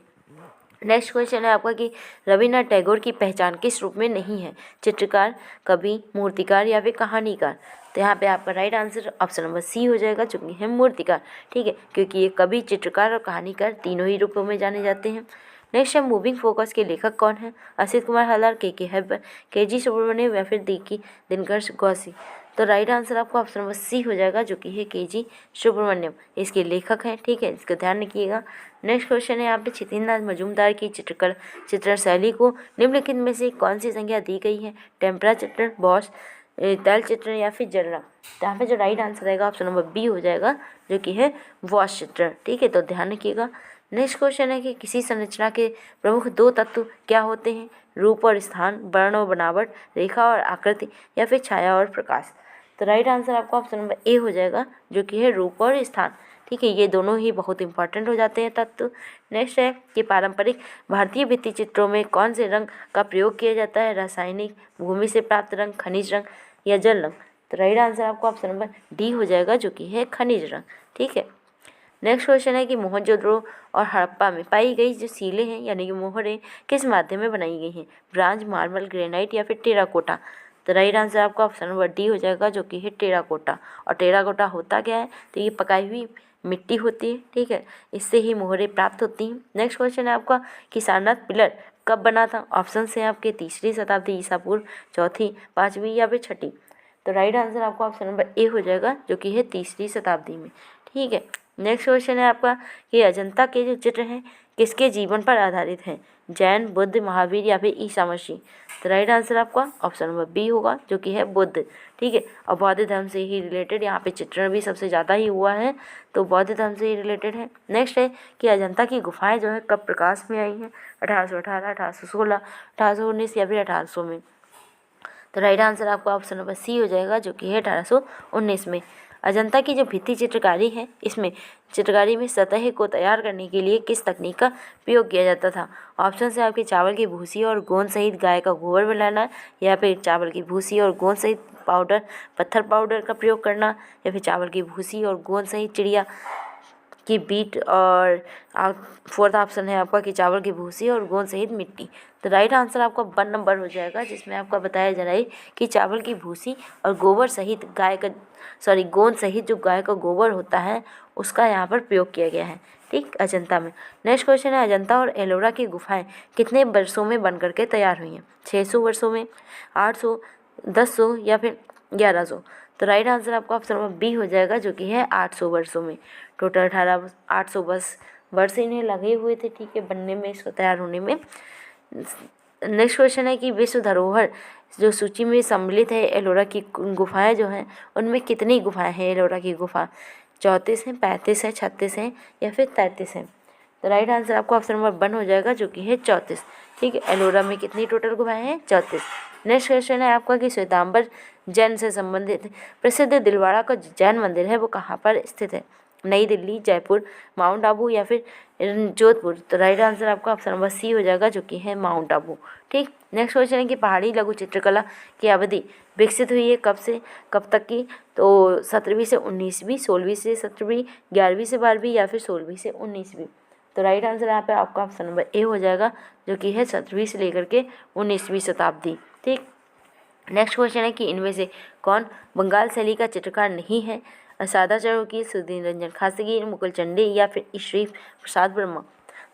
नेक्स्ट क्वेश्चन है आपका कि रविन्द्रनाथ टैगोर की पहचान किस रूप में नहीं है? चित्रकार, कवि, मूर्तिकार या फिर कहानीकार? तो यहाँ पे आपका right answer option number C हो जाएगा, जो कि है मूर्तिकार। ठीक है, क्योंकि ये कवि, चित्रकार और कहानीकार तीनों ही रूपों में जाने जाते हैं। नेक्स्ट है मूविंग फोकस के लेखक कौन है? असित कुमार हलार, के हैबर, के.जी. सुब्रमण्यम या फिर दिनकर गौसी? तो राइट आंसर आपका ऑप्शन नंबर सी हो जाएगा, जो कि है के.जी. सुब्रमण्यम इसके लेखक हैं। ठीक है, इसका ध्यान रखिएगा। नेक्स्ट क्वेश्चन है यहाँ पे छितेंद्रनाथ मजूमदार की चित्रण शैली को निम्नलिखित में से कौन सी संज्ञा दी गई है? टेम्परा चित्रण, बॉस, तैल चित्रण या फिर जर्रा? तो यहाँ पे जो राइट आंसर रहेगा ऑप्शन नंबर बी हो जाएगा, जो कि है वॉश चित्रण। ठीक है, तो ध्यान रखिएगा। नेक्स्ट क्वेश्चन है कि किसी संरचना के प्रमुख 2 तत्व क्या होते हैं? रूप और स्थान, वर्ण और बनावट, रेखा और आकृति या फिर छाया और प्रकाश? तो राइट आंसर आपका ऑप्शन नंबर ए हो जाएगा, जो कि है रूप और स्थान। ठीक है, ये दोनों ही बहुत इंपॉर्टेंट हो जाते हैं तत्व। नेक्स्ट है कि पारंपरिक भारतीय भित्ति चित्रों में कौन से रंग का प्रयोग किया जाता है? रासायनिक, भूमि से प्राप्त रंग, खनिज रंग या जल रंग? तो राइट आंसर आपका ऑप्शन नंबर डी हो जाएगा, जो कि है खनिज रंग। ठीक है, नेक्स्ट क्वेश्चन है कि मोहनजोदड़ो और हड़प्पा में पाई गई जो सीलें हैं यानी कि मोहरें किस माध्यम में बनाई गई हैं? ब्रांज, मार्बल, ग्रेनाइट या फिर टेराकोटा? तो राइट आंसर आपका ऑप्शन नंबर डी हो जाएगा, जो कि है टेराकोटा। और टेराकोटा होता क्या है? तो ये पकाई हुई मिट्टी होती है। ठीक है, इससे ही मोहरें प्राप्त होती हैं। नेक्स्ट क्वेश्चन है आपका कि सारनाथ पिलर कब बना था? ऑप्शन है आपके 3री शताब्दी ईसा पूर्व, 4वीं, 5वीं या फिर 6ठी? तो राइट आंसर आपका ऑप्शन नंबर ए हो जाएगा, जो कि है 3री शताब्दी में। ठीक है, नेक्स्ट क्वेश्चन है आपका कि अजंता के जो चित्र हैं किसके जीवन पर आधारित हैं? जैन, बुद्ध, महावीर या फिर ईसा मसीह? तो राइट आंसर आपका ऑप्शन नंबर बी होगा, जो कि है बुद्ध। ठीक है, और बौद्ध धर्म से ही रिलेटेड यहाँ पे चित्रण भी सबसे ज़्यादा ही हुआ है, तो बौद्ध धर्म से ही रिलेटेड है। नेक्स्ट है कि अजंता की गुफाएं जो है कब प्रकाश में आई हैं? 1818, 1816, 1819 या फिर 1800 में? तो राइट आंसर आपका ऑप्शन नंबर सी हो जाएगा, जो कि है 1819 में। अजंता की जो भित्ति चित्रकारी है इसमें चित्रकारी में सतह को तैयार करने के लिए किस तकनीक का प्रयोग किया जाता था? ऑप्शन है आपके चावल की भूसी और गोंद सहित गाय का गोबर मिलाना, या फिर चावल की भूसी और गोंद सहित पाउडर, पत्थर पाउडर का प्रयोग करना, या फिर चावल की भूसी और गोंद सहित चिड़िया कि बीट, और फोर्थ ऑप्शन है आपका कि चावल की भूसी और गोंद सहित मिट्टी। तो राइट आंसर आपका 1 नंबर हो जाएगा, जिसमें आपका बताया जा रहा है कि चावल की भूसी और गोबर सहित गोंद सहित जो गाय का गोबर होता है उसका यहाँ पर प्रयोग किया गया है। ठीक, अजंता में। नेक्स्ट क्वेश्चन है, अजंता और एलोरा की गुफाएं कितने वर्षों में बन करके तैयार हुई हैं? 600 वर्षों में, 800, 1000 या फिर 1100? तो राइट आंसर आपका ऑप्शन नंबर बी हो जाएगा, जो कि है 800 वर्षों में। टोटल 800 वर्ष इन्हें लगे हुए थे, ठीक है, बनने में, इसको तैयार होने में। नेक्स्ट क्वेश्चन है कि विश्व धरोहर जो सूची में सम्मिलित है एलोरा की गुफाएं जो हैं, उनमें कितनी गुफाएं हैं एलोरा की गुफा? 34 हैं, 35 हैं, 36 हैं या फिर 33 हैं? तो राइट आंसर आपको ऑप्शन नंबर 1 हो जाएगा, जो कि है 34। ठीक है, एलोरा में कितनी टोटल गुफाएं हैं? 34। नेक्स्ट क्वेश्चन है आपका कि श्वेतांबर जैन से संबंधित प्रसिद्ध दिलवाड़ा का जैन मंदिर है वो कहाँ पर स्थित है? नई दिल्ली, जयपुर, माउंट आबू या फिर जोधपुर? तो राइट आंसर आपका ऑप्शन नंबर सी हो जाएगा, जो कि है माउंट आबू। ठीक, नेक्स्ट क्वेश्चन है कि पहाड़ी लघु चित्रकला की अवधि विकसित हुई है कब से कब तक की? तो 17वीं से 19वीं, 16वीं से 17वीं, 11वीं से 12वीं या फिर 16वीं से 19वीं? तो राइट आंसर यहाँ पे आपका ऑप्शन नंबर ए हो जाएगा, जो कि है 17वीं से लेकर के 19वीं शताब्दी। ठीक, नेक्स्ट क्वेश्चन है कि इनमें से कौन बंगाल शैली का चित्रकार नहीं है? सादा चौकी, सुधीर रंजन खासगी, मुकुल चंडी या फिर श्री प्रसाद वर्मा?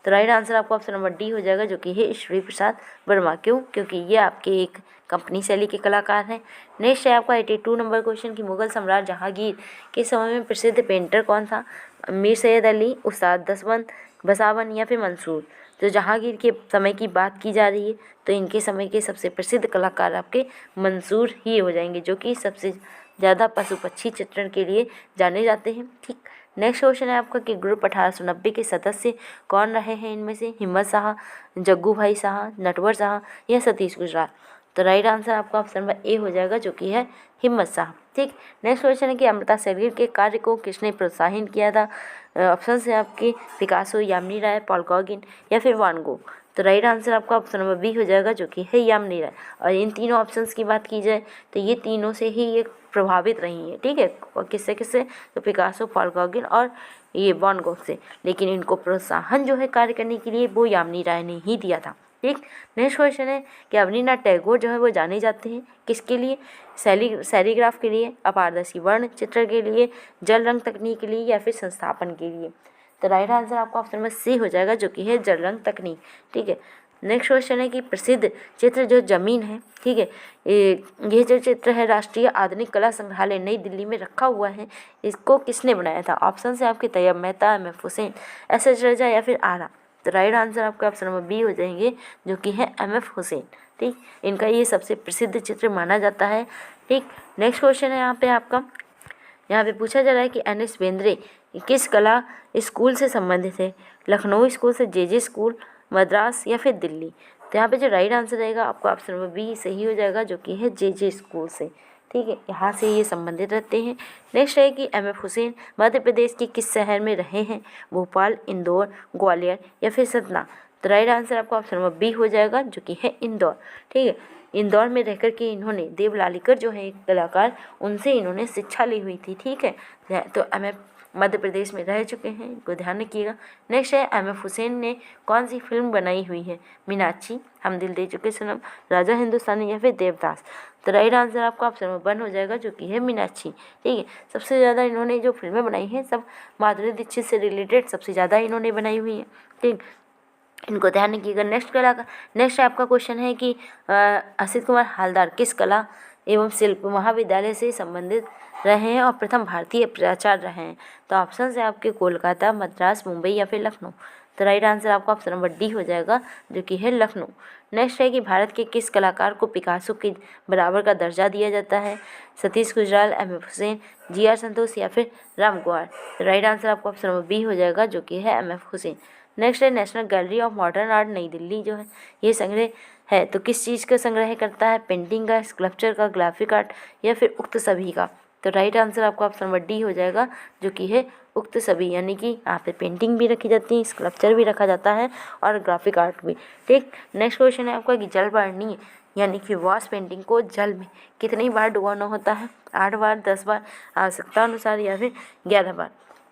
तो राइट आंसर आपको ऑप्शन नंबर डी हो जाएगा, जो कि है श्री प्रसाद वर्मा। क्यों? क्योंकि ये आपके एक कंपनी शैली के कलाकार हैं। नेक्स्ट है आपका 82 नंबर क्वेश्चन कि मुगल सम्राट जहांगीर के समय में प्रसिद्ध पेंटर कौन था? मीर सैयद अली, उस्ताद दसवंत, बसावन या फिर मंसूर? तो जहांगीर के समय की बात की जा रही है, तो इनके समय के सबसे प्रसिद्ध कलाकार आपके मंसूर ही हो जाएंगे, जो कि सबसे ज़्यादा पशु पक्षी चित्रण के लिए जाने जाते हैं। ठीक, नेक्स्ट क्वेश्चन है आपका कि ग्रुप 1890 के सदस्य कौन रहे हैं इनमें से? हिम्मत शाह, जग्गू भाई शाह, नटवर शाह या सतीश गुजराल? तो राइट आंसर आपका ऑप्शन नंबर ए हो जाएगा, जो कि है हिम्मत शाह। ठीक, नेक्स्ट क्वेश्चन है कि अमृता शेरगिल के कार्य को किसने प्रोत्साहित किया था? ऑप्शन है आपके पिकासो, यामिनी राय, पॉल गॉगिन या फिर वान गो? तो राइट आंसर आपका ऑप्शन नंबर बी हो जाएगा, जो कि है यामिनी राय। और इन तीनों ऑप्शंस की बात की जाए तो ये तीनों से ही ये प्रभावित रही हैं। ठीक है, और किससे किससे? तो पिकासो, पॉल गॉगिन और ये वान गो से। लेकिन इनको प्रोत्साहन जो है कार्य करने के लिए वो यामिनी राय ने ही दिया था। ठीक, नेक्स्ट क्वेश्चन है कि अवनीनाथ टैगोर जो है वो जाने जाते हैं किसके लिए? सेरीग्राफ के लिए, अपारदर्शी वर्ण चित्र के लिए, जल रंग तकनीक के लिए या फिर संस्थापन के लिए? तो राइट आंसर आपका ऑप्शन नंबर सी हो जाएगा, जो कि है जल रंग तकनीक। ठीक है, नेक्स्ट क्वेश्चन है कि प्रसिद्ध चित्र जो जमीन है, ठीक है, ये जो चित्र है राष्ट्रीय आधुनिक कला संग्रहालय नई दिल्ली में रखा हुआ है, इसको किसने बनाया था? ऑप्शन है आपके तैयब मेहता, एम.एफ. हुसैन, एस.एच. रजा या फिर आरा? तो राइट आंसर आपका ऑप्शन नंबर बी हो जाएंगे, जो कि है एम.एफ. हुसैन। ठीक, इनका ये सबसे प्रसिद्ध चित्र माना जाता है। ठीक, नेक्स्ट क्वेश्चन है यहाँ पे पूछा जा रहा है कि एन.एस. बेंद्रे किस कला स्कूल से संबंधित है? लखनऊ स्कूल से, जे स्कूल, मद्रास या फिर दिल्ली? तो यहाँ पे जो राइट आंसर रहेगा आपका ऑप्शन नंबर बी सही हो जाएगा, जो कि है जे स्कूल से। ठीक है, यहाँ से ये संबंधित रहते हैं। नेक्स्ट है कि एम.एफ. हुसैन मध्य प्रदेश के किस शहर में रहे हैं? भोपाल, इंदौर, ग्वालियर या फिर सतना? तो राइट आंसर आपका ऑप्शन नंबर बी हो जाएगा, जो कि है इंदौर। ठीक है, इंदौर में रहकर के इन्होंने देवलालीकर जो है एक कलाकार, उनसे इन्होंने शिक्षा ली हुई थी। ठीक है, तो एम.एफ. मध्य प्रदेश में रह चुके हैं, इनको ध्यान रखिएगा। नेक्स्ट है एम.एफ. हुसैन ने कौन सी फिल्म बनाई हुई है? मीनाक्षी, हम दिल दे चुके सनम, राजा हिंदुस्तानी या फिर देवदास? तो राइट आंसर आपका ऑप्शन नंबर 1 हो जाएगा, जो कि है मीनाक्षी। ठीक है, सबसे ज़्यादा इन्होंने जो फिल्में बनाई हैं सब माधुरी दीक्षित से रिलेटेड सबसे ज़्यादा इन्होंने बनाई हुई हैं। ठीक, इनको ध्यान रखिएगा। नेक्स्ट आपका क्वेश्चन है कि असित कुमार हालदार किस कला एवं शिल्प महाविद्यालय से संबंधित रहे हैं और प्रथम भारतीय प्राचार्य रहे हैं? तो ऑप्शन है आपके कोलकाता, मद्रास, मुंबई या फिर लखनऊ? तो राइट आंसर आपका ऑप्शन नंबर डी हो जाएगा, जो कि है लखनऊ। नेक्स्ट है कि भारत के किस कलाकार को पिकासो के बराबर का दर्जा दिया जाता है? सतीश गुजराल, एम.एफ. हुसैन, जी.आर. संतोष या फिर राम कुमार? तो राइट आंसर आपका ऑप्शन नंबर बी हो जाएगा, जो कि है एम.एफ. हुसैन। नेक्स्ट है national gallery of modern art नई दिल्ली जो है ये संग्रह है तो किस चीज़ का संग्रह करता है? पेंटिंग का, स्कल्पचर का, ग्राफिक आर्ट या फिर उक्त सभी का? तो राइट आंसर आपका ऑप्शन नंबर डी हो जाएगा, जो कि है उक्त सभी, यानी कि यहाँ पे पेंटिंग भी रखी जाती है, स्कल्पचर भी रखा जाता है और ग्राफिक आर्ट भी। ठीक, नेक्स्ट क्वेश्चन है आपका कि जलवर्णीय यानी कि वॉश पेंटिंग को जल में कितनी बार डुबाना होता है? 8 बार, 10 बार, आवश्यकता अनुसार या फिर 11 बार?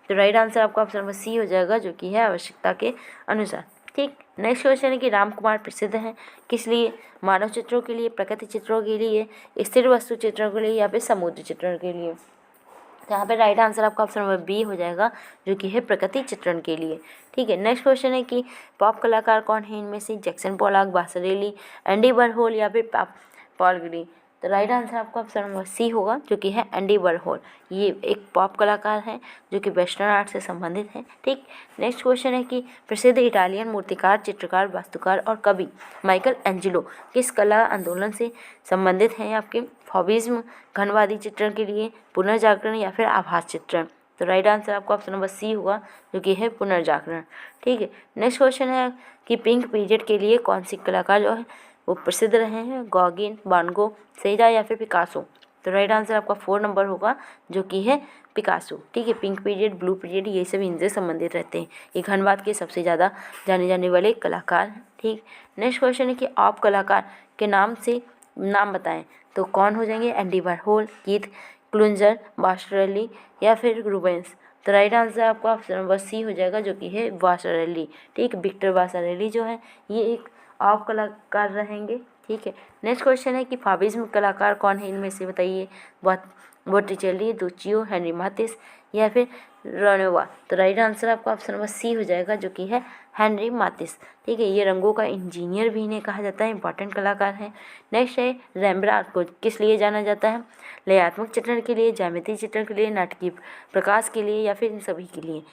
तो राइट आंसर आपका ऑप्शन नंबर सी हो जाएगा, जो कि है आवश्यकता के अनुसार। ठीक, नेक्स्ट क्वेश्चन है कि राम कुमार प्रसिद्ध हैं किस लिए? मानव चित्रों के लिए, प्रकृति चित्रों के लिए, स्थिर वस्तु चित्रों के लिए या फिर समुद्र चित्रण के लिए? तो यहाँ पे राइट आंसर आपका ऑप्शन नंबर बी हो जाएगा, जो कि है प्रकृति चित्रण के लिए। ठीक है, नेक्स्ट क्वेश्चन है कि पॉप कलाकार कौन है इनमें से? जैक्सन पोलॉक, बासरेली, एंडी वॉरहोल या फिर पॉल ग्री? तो राइट आंसर आपका ऑप्शन नंबर सी होगा, जो कि है एंडी वॉरहोल। ये एक पॉप कलाकार हैं जो कि वेस्टर्न आर्ट से संबंधित हैं। ठीक, नेक्स्ट क्वेश्चन है कि प्रसिद्ध इटालियन मूर्तिकार, चित्रकार, वास्तुकार और कवि माइकल एंजेलो किस कला आंदोलन से संबंधित हैं? आपके फॉबिज्म, घनवादी चित्रण के लिए, पुनर्जागरण या फिर आभास चित्रण? तो राइट आंसर आपका ऑप्शन नंबर सी होगा, जो कि है पुनर्जागरण। ठीक है, नेक्स्ट क्वेश्चन है कि पिंक पीरियड के लिए कौन सी कलाकार जो है वो प्रसिद्ध रहे हैं? गॉगिन, वान गो, सेजा या फिर पिकासो? तो राइट आंसर आपका 4 नंबर होगा, जो कि है पिकासो। ठीक है, पिंक पीरियड, ब्लू पीरियड ये सब इनसे संबंधित रहते हैं। ये घनबाद के सबसे ज़्यादा जाने जाने वाले कलाकार हैं। ठीक, नेक्स्ट क्वेश्चन है कि आप कलाकार के नाम बताएं। तो कौन हो जाएंगे? एंडी वॉरहोल, कीथ क्लूंजर, बास्टरली या फिर रूबेंस? तो राइट आंसर आपका ऑप्शन नंबर सी हो जाएगा, जो कि है बास्टरली। ठीक, विक्टर बास्टरली जो है ये एक आप कलाकार रहेंगे। ठीक है, नेक्स्ट क्वेश्चन है कि फाविज्म कलाकार कौन है इनमें से? बताइए। बॉटिचेली, दुचियो, हेनरी मातिस या फिर रेनोवा? तो राइट आंसर आपका ऑप्शन नंबर सी हो जाएगा, जो कि है हेनरी मातिस। ठीक है, ये रंगों का इंजीनियर भी इन्हें कहा जाता है, इंपॉर्टेंट कलाकार हैं। नेक्स्ट है रेम्ब्रांट को किस लिए जाना जाता है? लयात्मक चित्रण के लिए, ज्यामितीय चित्रण के लिए, नाटकीय प्रकाश के लिए या फिर इन सभी के लिए?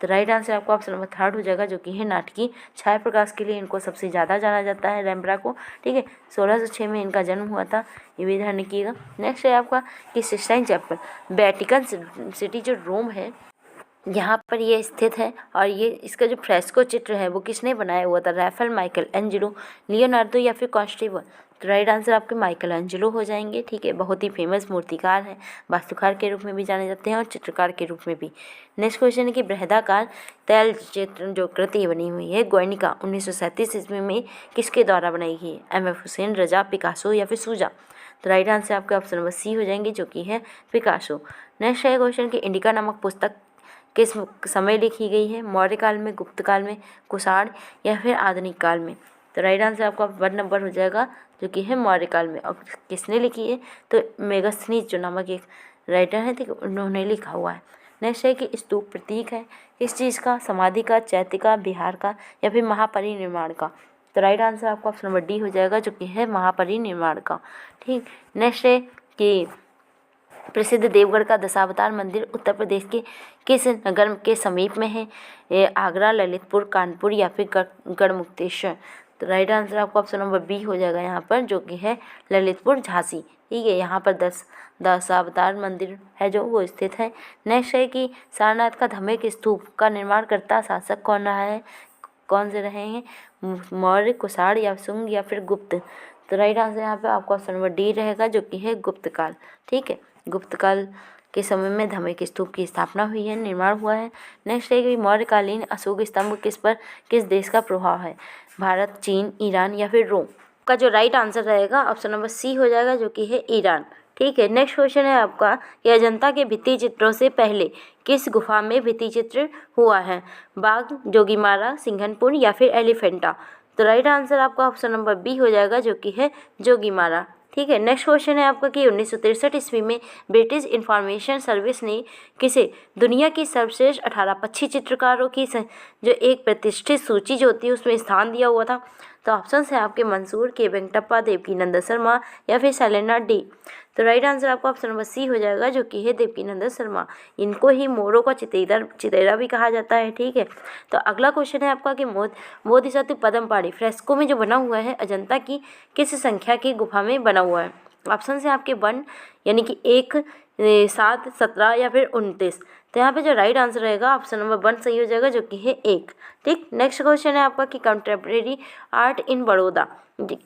तो राइट आंसर आपको ऑप्शन नंबर 3 हो जाएगा, जो कि है नाटकीय छाया प्रकाश के लिए इनको सबसे ज़्यादा जाना जाता है, रेम्ब्रांट को। ठीक है, 1606 में इनका जन्म हुआ था, ये भी ध्यान रखिएगा। नेक्स्ट है आपका कि सिस्टाइन चैपल, वेटिकन सिटी जो रोम है यहाँ पर ये स्थित है, और ये इसका जो फ्रेस्को चित्र है वो किसने बनाया हुआ था? राफेल, माइकल एंजेलो, लियोनार्डो या फिर कॉन्स्टेबल? तो राइट आंसर आपके माइकल एंजेलो हो जाएंगे। ठीक है, बहुत ही फेमस मूर्तिकार हैं, वास्तुकार के रूप में भी जाने जाते हैं और चित्रकार के रूप में भी। नेक्स्ट क्वेश्चन है कि बृहदाकार तैल चित्र जो कृति बनी हुई है ग्वेर्निका 1937 ईस्वी में किसके द्वारा बनाई गई है? एम.एफ. हुसैन, रजा, पिकासो या फिर सूजा? तो राइट आंसर आपके ऑप्शन नंबर सी हो जाएंगे, जो कि है पिकासो। नेक्स्ट है क्वेश्चन कि इंडिका नामक पुस्तक किस समय लिखी गई है? मौर्य काल में, गुप्त काल में, कुषाण या फिर आधुनिक काल में? तो राइट आंसर आपका 1 नंबर हो जाएगा, जो कि है मौर्य काल में। और किसने लिखी है? तो मेगास्थनीज जो नामक एक राइटर है, ठीक, उन्होंने लिखा हुआ है। नेक्स्ट है कि स्तूप प्रतीक है किस चीज़ का? समाधि का, चैत्य का, बिहार का या फिर महापरिनिर्माण का? तो राइट आंसर आपका ऑप्शन नंबर डी हो जाएगा, जो कि है महापरिनिर्माण का। ठीक, नेक्स्ट है कि प्रसिद्ध देवगढ़ का दशावतार मंदिर उत्तर प्रदेश के किस नगर के समीप में है? आगरा, ललितपुर, कानपुर या फिर गढ़मुक्तेश्वर? तो राइट आंसर आपका ऑप्शन नंबर बी हो जाएगा यहाँ पर, जो कि है ललितपुर, झांसी। ठीक है, यहाँ पर दशावतार मंदिर है जो वो स्थित है। नेक्स्ट है कि सारनाथ का धमेक स्तूप का निर्माण करता शासक कौन रहा है? कौन से रहे हैं? मौर्य, कुषाण या शुंग या फिर गुप्त? तो राइट आंसर यहाँ पे आपका ऑप्शन नंबर डी रहेगा, जो कि है गुप्त काल। ठीक है, गुप्त काल के समय में धमेक स्तूप की स्थापना हुई है, निर्माण हुआ है। नेक्स्ट है कि मौर्यकालीन अशोक स्तंभ किस देश का प्रभाव है? भारत, चीन, ईरान या फिर रोम? का जो राइट आंसर रहेगा ऑप्शन नंबर सी हो जाएगा, जो कि है ईरान। ठीक है, नेक्स्ट क्वेश्चन है आपका कि अजंता के भित्ति चित्रों से पहले किस गुफा में भित्ति चित्र हुआ है? बाघ, जोगीमारा, सिंघनपुर या फिर एलिफेंटा? तो राइट आंसर आपका ऑप्शन नंबर बी हो जाएगा, जो कि है जोगीमारा। ठीक है, नेक्स्ट क्वेश्चन है आपका कि 1963 ईस्वी में ब्रिटिश इंफॉर्मेशन सर्विस ने किसे दुनिया की सर्वश्रेष्ठ 18 पक्षी चित्रकारों की जो एक प्रतिष्ठित सूची जो होती है उसमें स्थान दिया हुआ था? तो ऑप्शन है आपके मंसूर, के वेंकटप्पा, देवकीनंदन शर्मा या फिर शैलेंद्र डी? तो राइट आंसर आपका ऑप्शन नंबर सी हो जाएगा, जो कि है देवकीनंदन शर्मा। इनको ही मोरों का चितेरा भी कहा जाता है। ठीक है, तो अगला क्वेश्चन है आपका कि बोधिसत्व पद्मपाणि फ्रेस्को में जो बना हुआ है अजंता की किस संख्या की गुफा में बना हुआ है? ऑप्शन है आपके 1 यानी कि 1, 7, 17 या फिर 29? तो यहाँ पे जो राइट आंसर रहेगा ऑप्शन नंबर 1 सही हो जाएगा, जो कि है 1। ठीक, नेक्स्ट क्वेश्चन है आपका कि कंटेम्प्रेरी आर्ट इन बड़ौदा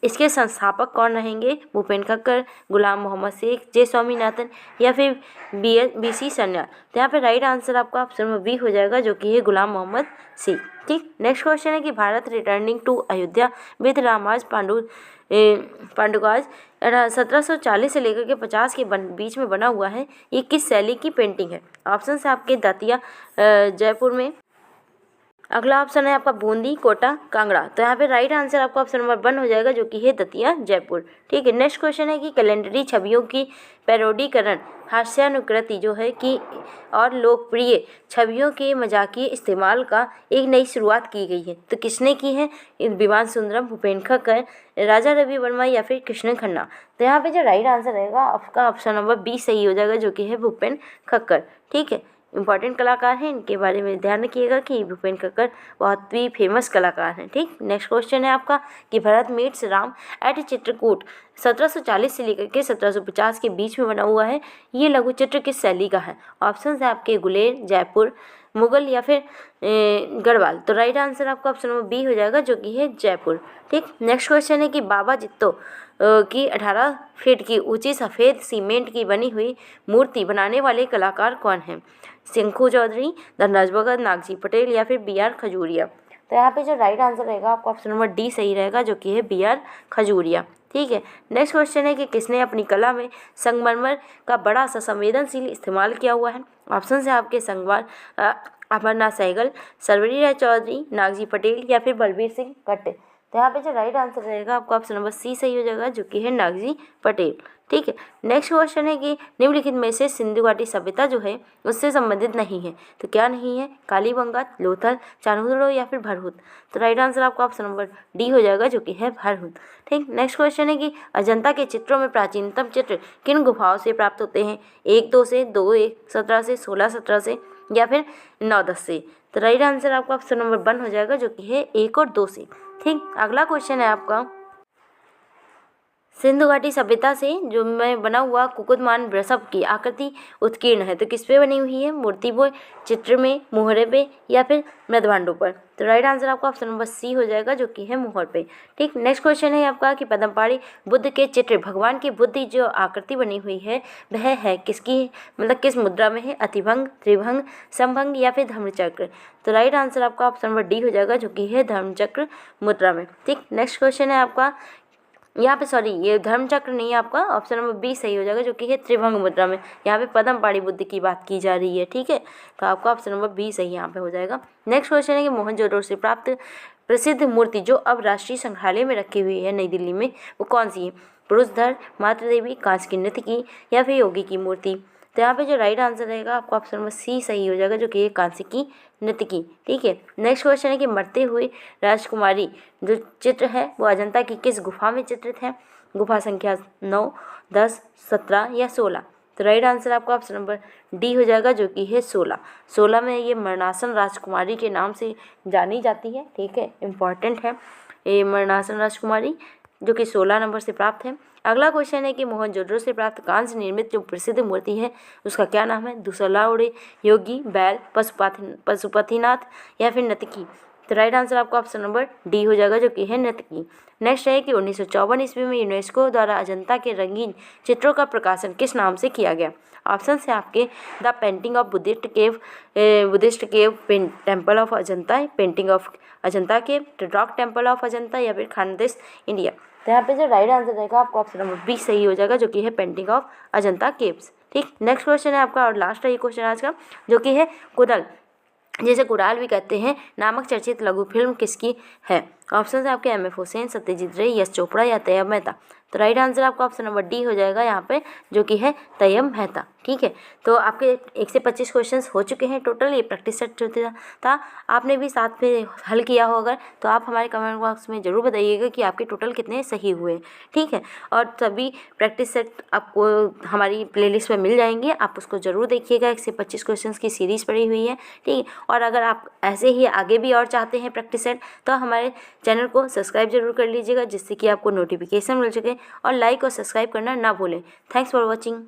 इसके संस्थापक कौन रहेंगे? भूपेन खक्कर, गुलाम मोहम्मद शेख, जे स्वामीनाथन या फिर बी.सी. सन्याल? तो यहाँ पे राइट आंसर आपका ऑप्शन नंबर बी हो जाएगा, जो कि है गुलाम मोहम्मद शेख। ठीक, नेक्स्ट क्वेश्चन है कि Bharat returning to Ayodhya with Rama's पांडुकाज 1740 से लेकर के 50 के बीच में बना हुआ है। ये किस शैली की पेंटिंग है? ऑप्शन है आपके दतिया जयपुर में। अगला ऑप्शन है आपका बूंदी, कोटा, कांगड़ा। तो यहाँ पे राइट आंसर आपका ऑप्शन नंबर 1 हो जाएगा, जो कि है दतिया जयपुर। ठीक है, नेक्स्ट क्वेश्चन है कि कैलेंडरी छवियों की पैरोडीकरण, हास्यानुकृति जो है कि और लोकप्रिय छवियों के मजाकिए इस्तेमाल का एक नई शुरुआत की गई है। तो किसने की है? विमान सुंदरम, भूपेन खक्कर, राजा रवि वर्मा या फिर कृष्ण खन्ना। तो यहाँ पे जो राइट आंसर रहेगा आपका ऑप्शन नंबर बी सही हो जाएगा, जो कि है भूपेन खक्कर। ठीक है, इंपॉर्टेंट कलाकार हैं, इनके बारे में ध्यान रखिएगा कि भूपेन खक्कर बहुत ही फेमस कलाकार हैं। ठीक, नेक्स्ट क्वेश्चन है आपका कि भरत मीट्स राम एट चित्रकूट 1740 से लेकर के 1750 के बीच में बना हुआ है। ये लघु चित्र किस शैली का है? ऑप्शन है आपके गुलेर, जयपुर, मुगल या फिर गढ़वाल। तो राइट आंसर आपका ऑप्शन नंबर बी हो जाएगा, जो कि है जयपुर। ठीक, नेक्स्ट क्वेश्चन है कि बाबा जित्तो की 18 फीट की ऊंची सफ़ेद सीमेंट की बनी हुई मूर्ति बनाने वाले कलाकार कौन हैं? शंकु चौधरी, धनराज भगत, नागजी पटेल या फिर बी.आर. खजूरिया। तो यहाँ पे जो राइट आंसर रहेगा आपका ऑप्शन नंबर डी सही रहेगा, जो कि है बी.आर. खजूरिया। ठीक है, नेक्स्ट क्वेश्चन है कि किसने अपनी कला में संगमरमर का बड़ा सा संवेदनशील इस्तेमाल किया हुआ है? ऑप्शन है आपके अमरनाथ सहगल, सर्वरी राय चौधरी, नागजी पटेल या फिर बलबीर सिंह कट्टे। तो यहाँ पे जो राइट आंसर रहेगा आपका ऑप्शन नंबर सी सही हो जाएगा, जो कि है नागजी पटेल। ठीक है, नेक्स्ट क्वेश्चन है कि निम्नलिखित में से सिंधु घाटी सभ्यता जो है उससे संबंधित नहीं है। तो क्या नहीं है? कालीबंगा, लोथल, चान्होर या फिर भरहुत। तो राइट आंसर आपका ऑप्शन नंबर डी हो जाएगा, जो कि है भरहुत। ठीक, नेक्स्ट क्वेश्चन है कि अजंता के चित्रों में प्राचीनतम चित्र किन गुफाओं से प्राप्त होते हैं? 1-2 से, 2-1, 17 से, 16-17 से या फिर 9-10 से। तो राइट आंसर आपका ऑप्शन नंबर 1 हो जाएगा, जो कि है 1 और 2 से। ठीक, अगला क्वेश्चन है आपका सिंधु घाटी सभ्यता से जो में बना हुआ कुकुटमान वृषभ की आकृति उत्कीर्ण है। तो किस पे बनी हुई है? मूर्ति पे, चित्र में, मुहरे पे या फिर मृदभांडों पर। तो राइट आंसर आपका ऑप्शन नंबर सी हो जाएगा, जो कि है मुहर पे। ठीक, नेक्स्ट क्वेश्चन है आपका कि पद्मपाणि बुद्ध के चित्र भगवान की बुद्ध जो आकृति बनी हुई है वह है किसकी, मतलब किस मुद्रा में है? अतिभंग, त्रिभंग, समभंग या फिर धर्मचक्र। तो राइट आंसर आपका ऑप्शन नंबर डी हो जाएगा, जो कि है धर्मचक्र मुद्रा में। ठीक, नेक्स्ट क्वेश्चन है आपका यहाँ पे ये धर्मचक्र नहीं है आपका, ऑप्शन नंबर बी सही हो जाएगा, जो कि है त्रिभंग मुद्रा में। यहाँ पे पद्मपाणि बुद्ध की बात की जा रही है। ठीक है, तो आपका ऑप्शन नंबर बी सही यहाँ पे हो जाएगा। नेक्स्ट क्वेश्चन है कि मोहनजोदड़ो से प्राप्त प्रसिद्ध मूर्ति जो अब राष्ट्रीय संग्रहालय में रखी हुई है नई दिल्ली में, वो कौन सी है? पुरुष धर, मातृ देवी, कांच की नृत्य या फिर योगी की मूर्ति। तो यहाँ पे जो राइट आंसर रहेगा आपका ऑप्शन नंबर सी सही हो जाएगा, जो कि कांस्य की नृत्य। ठीक है, नेक्स्ट क्वेश्चन है कि मरते हुए राजकुमारी जो चित्र है वो अजंता की किस गुफा में चित्रित है? गुफा संख्या 9, 10, 17 या 16। तो राइट आंसर आपका ऑप्शन नंबर डी हो जाएगा, जो कि है 16। 16 में ये मरणासन राजकुमारी के नाम से जानी जाती है। ठीक है, इम्पॉर्टेंट है ये मरणासन राजकुमारी, जो कि 16 नंबर से प्राप्त है। अगला क्वेश्चन है कि मोहनजोदड़ो से प्राप्त कांस्य निर्मित जो प्रसिद्ध मूर्ति है उसका क्या नाम है? दुसलाउड़े, योगी, बैल, पशुपतिनाथ या फिर नर्तकी। तो राइट आंसर आपका ऑप्शन नंबर डी हो जाएगा, जो कि है नर्तकी। नेक्स्ट है कि 1954 ईस्वी में यूनेस्को द्वारा अजंता के रंगीन चित्रों का प्रकाशन किस नाम से किया गया? ऑप्शन है आपके the painting of Buddhist cave temple of Ajanta, painting of Ajanta cave, rock temple of Ajanta या फिर खानदेश इंडिया। तो यहाँ पे जो राइट आंसर रहेगा आपका ऑप्शन नंबर बी सही हो जाएगा, जो कि है पेंटिंग ऑफ अजंता केव्स। ठीक, नेक्स्ट क्वेश्चन है आपका और लास्ट है ये क्वेश्चन आज का, जो कि है कुरल, जिसे कुराल भी कहते हैं, नामक चर्चित लघु फिल्म किसकी है? ऑप्शन है आपके एम.एफ. हुसैन, सत्यजीत रे, यश चोपड़ा या तैयब मेहता। तो राइट आंसर आपका ऑप्शन नंबर डी हो जाएगा यहाँ पे, जो कि है तैयब मेहता। ठीक है, तो आपके 1 से 25 क्वेश्चंस हो चुके हैं टोटल। ये प्रैक्टिस सेट था, आपने भी साथ में हल किया हो अगर, तो आप हमारे कमेंट बॉक्स में ज़रूर बताइएगा कि आपके टोटल कितने सही हुए। ठीक है, और सभी प्रैक्टिस सेट आपको हमारी प्लेलिस्ट में मिल जाएंगे, आप उसको ज़रूर देखिएगा। 1 से 25 क्वेश्चन की सीरीज़ पड़ी हुई है। ठीक है, और अगर आप ऐसे ही आगे भी और चाहते हैं प्रैक्टिस सेट, तो हमारे चैनल को सब्सक्राइब जरूर कर लीजिएगा, जिससे कि आपको नोटिफिकेशन मिल सके, और लाइक और सब्सक्राइब करना ना भूलें। Thanks for watching.